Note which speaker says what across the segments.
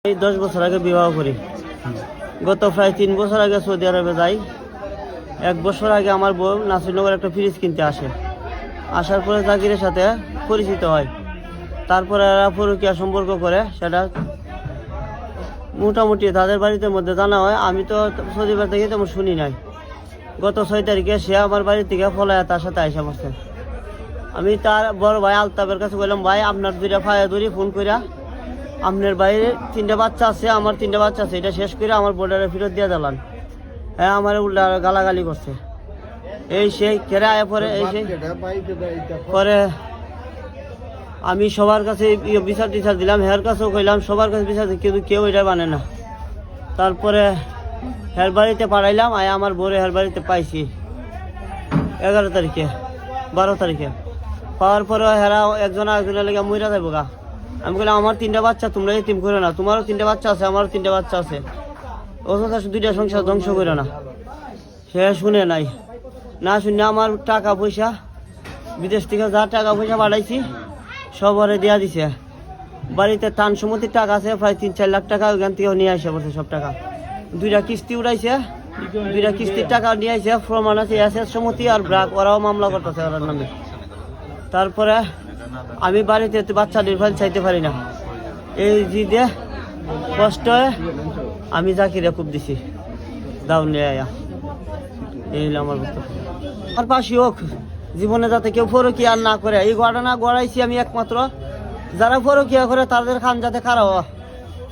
Speaker 1: এই 10 বছর আগে বিবাহ করি। গত প্রায় 3 বছর আগে সৌদি আরবে যাই। 1 বছর আগে আমার বউ নাসিরনগর একটা ফ্রিজ কিনতে আসে। আসার পরে জাকিরের সাথে পরিচিত হয়। তারপরে এরা পরকীয়া সম্পর্ক করে, সেটা মোটামুটি তাদের বাড়িতে মধ্যে জানা হয়। আমি তো সৌদি বাড়ি থেকে তেমন শুনি নাই। গত 6 তারিখে সে আমার বাড়ি থেকে ফলায় তার সাথে আইসা বসে। আমি তার বড় ভাই আলতাফের কাছে বললাম, ভাই আপনার 2টা ফায়া ধরি ফোন কইরা আপনার বাইরে 3টা বাচ্চা আছে, আমার 3টা বাচ্চা আছে, এটা শেষ করে আমার বোর্ডারে ফেরত দিয়ে দিলাম। হ্যাঁ, আমার উল্টা গালাগালি করছে। এই সেই কেরা আয় পরে এই সেই পরে আমি সবার কাছে বিচার টিচার দিলাম, হের কাছেও কইলাম, সবার কাছে বিচার, কিন্তু কেউ এটা মানে না। তারপরে হের বাড়িতে পাঠাইলাম, আয় আমার বোরে হের বাড়িতে পাইছি 11 তারিখে 12 তারিখে। পাওয়ার পরে হেরা একজনের লেগে মইরা যাবো গা। আমি বললাম, আমার 3টা বাচ্চা, তোমরা এতিম করো না, তোমারও 3টা বাচ্চা আছে, আমারও 3টা বাচ্চা আছে, অথচ 2টা সংসার ধ্বংস করো না। সে শুনে নাই, না শুনে আমার টাকা পয়সা বিদেশ থেকে যা টাকা পয়সা পাঠাইছি সব ওরে দেওয়া দিছে। বাড়িতে টান সম্মতির টাকা আছে প্রায় 3-4 লাখ টাকা, ওইখান থেকে নিয়ে আসে বলছে সব টাকা। 2টা কিস্তি উঠাইছে, 2টা কিস্তির টাকা নিয়ে আসে, প্রমাণ আছে, এসএস সম্মতি আর ব্রাক, ওরাও মামলা করতেছে ওর নামে। তারপরে আমি বাড়িতে বাচ্চাদের ফাইল চাইতে পারি না, এই যে কষ্ট আমি জাকিরে খুব দিছি দাউন নিয়ে আয়া। এই হলো আমার বক্তব্য। আর পাশি হোক জীবনে যাতে কেউ পরকীয়া না করে, এই ঘটনা গড়াইছি আমি একমাত্র। যারা পরকীয়া করে তাদের খান যাতে খারাপ,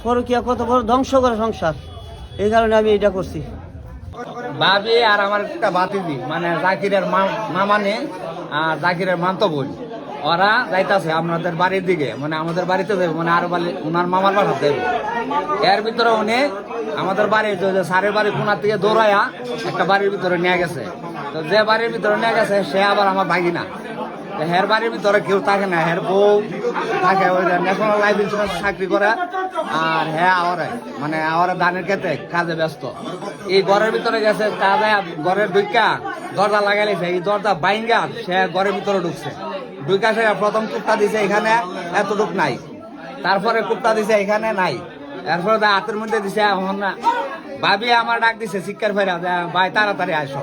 Speaker 1: পরকীয়া কত বড় ধ্বংস করে সংসার, এই কারণে আমি এটা করছি।
Speaker 2: ভাবি আর আমার একটা ভাতিজি, মানে জাকিরের মামানে আর জাকিরের মান্ত বোন, ওরা যাইতাছে আপনাদের বাড়ির দিকে, মানে আমাদের বাড়িতে যাবে, মানে আর ওনার মামার বাসা যাবে। এর ভিতরে উনি আমাদের বাড়ির সারের বাড়ি কোনার থেকে দৌড়াইয়া একটা বাড়ির ভিতরে নিয়ে গেছে। তো যে বাড়ির ভিতরে নিয়ে গেছে সে আবার আমার ভাগিনা। হের বাড়ির ভিতরে কেউ থাকে না, হের বউ থাকে, ওই ন্যাশনাল লাইফ ইন্স্যুরেন্স চাকরি করে, আর হ্যাঁ মানে ধানের খেতে কাজে ব্যস্ত। এই ঘরের ভিতরে গেছে, কাজে ঘরের ঢুকা দরজা লাগাইছে, এই দরজা বাইঙ্গা সে ঘরের ভিতরে ঢুকছে। ঢুকা সে প্রথম কুপ্তা দিছে এখানে এতটুক নাই, তারপরে কুপ্তা দিছে এখানে নাই, এরপরে হাতের মধ্যে দিছে। এখন না ভাবি আমার ডাক দিছে শিক্ষার ফেরা, ভাই তাড়াতাড়ি আসো।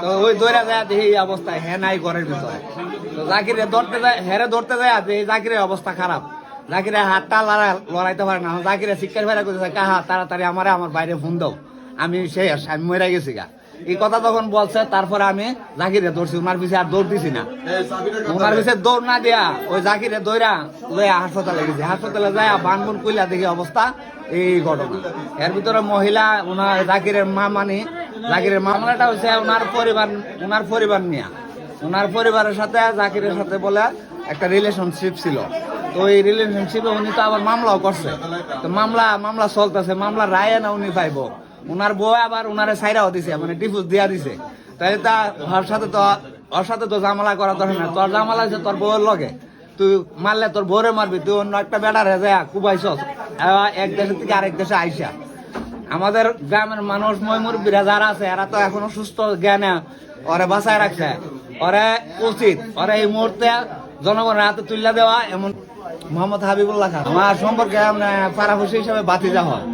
Speaker 2: তো ওই দৌড়া যায় এই অবস্থায় হ্যাঁ নাই ঘরের ভিতরে। তো জাকিরে ধরতে যায়, হেরে ধরতে যায় যে জাকিরের অবস্থা খারাপ, জাকিরে হাতটা লড়াইতে পারে না। জাকিরে শিক্ষার ফেরা করতেছে, কাহা তাড়াতাড়ি আমার বাইরে ফোন দাও, আমি শেষ, আমি মরে গেছি গা। এই কথা তখন বলছে, তারপরে আমি জাকিরে ধরছি, ওনার পিছিয়ে আর দৌড় দিছি না। ওনার পিছিয়ে দৌড় না দিয়া ওই জাকিরে দৌড়া লইয়া হাসপাতালে গেছি। হাসপাতালে যায় বানবুন কইলা দেখি অবস্থা এই ঘটনা। এর ভিতরে মহিলা ওনার জাকিরের মা, মানে জাকিরের মামলাটা হচ্ছে ওনার পরিবার নিয়ে, ওনার পরিবারের সাথে জাকিরের সাথে বলে একটা রিলেশনশিপ ছিল। তো এই রিলেশনশিপে উনি তো আবার মামলাও করছে। তো মামলা চলতেছে, মামলা রায় না উনি পাইব। ওনার বউ আবার ওনারে সাইরাও দিছে, মানে ডিভোর্স দিয়া দিছে। তাই তা ওর সাথে তো জামালা করা দরকার না। তোর জামালা আছে তোর বউয়ের লগে, তুই মারলে তোর বউরে মারবি, তুই অন্য একটা বেড়ার যায় কুবাইছস এক দেশের থেকে আরেক দেশে আইসা। আমাদের গ্রামের মানুষ মুরব্বীরা যারা আছে এরা তো এখনো সুস্থ জ্ঞানে ওরে বাঁচায় রাখছে। ওরে উচিত ওরে এই মুহূর্তে জনগণের হাতে তুলে দেওয়া। এমন মোহাম্মদ হাবিবুল্লাহ খান আমার সম্পর্কে পাড়াপড়শি হিসাবে বাতিজা হয়।